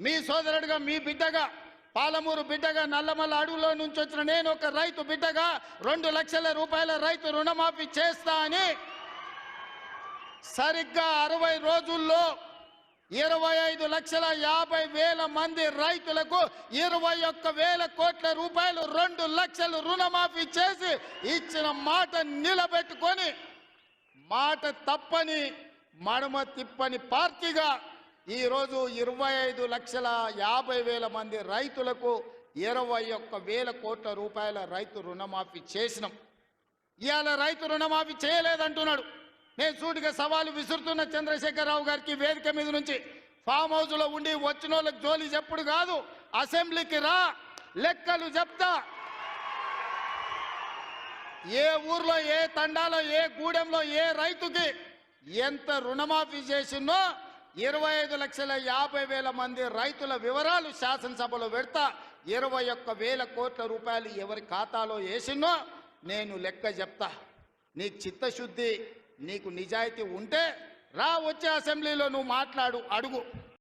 మీ సోదరుడిగా, మీ బిడ్డగా, పాలమూరు బిడ్డగా, నల్లమల్ల అడవులో నుంచి వచ్చిన నేను ఒక రైతు బిడ్డగా 2 లక్షల రూపాయల రైతు రుణమాఫీ చేస్తా అని సరిగ్గా 60 రోజుల్లో 25,50,000 మంది రైతులకు 21,000 కోట్ల రూపాయలు 2 లక్షలు రుణమాఫీ చేసి ఇచ్చిన మాట నిలబెట్టుకొని మాట తప్పని మడమ తిప్పని పార్టీగా ఈరోజు 25,50,000 మంది రైతులకు 21,000 కోట్ల రూపాయల రైతు రుణమాఫీ చేసినాం. ఇవాళ రైతు రుణమాఫీ చేయలేదంటున్నాడు. నేను సూటిగా సవాలు విసురుతున్న చంద్రశేఖరరావు గారికి వేదిక మీద నుంచి, ఫామ్ హౌస్లో ఉండి వచ్చిన వాళ్ళకి జోలి చెప్పుడు కాదు, అసెంబ్లీకి రా, లెక్కలు చెప్తా. ఏ ఊర్లో, ఏ తండాలో, ఏ గూడెంలో ఏ రైతుకి ఎంత రుణమాఫీ చేసిందో 25,50,000 మంది రైతుల వివరాలు శాసనసభలో పెడతా. 21,000 కోట్ల రూపాయలు ఎవరి ఖాతాలో వేసిందో నేను లెక్క చెప్తా. నీకు చిత్తశుద్ధి, నీకు నిజాయితీ ఉంటే రా, వచ్చే అసెంబ్లీలో నువ్వు మాట్లాడు, అడుగు.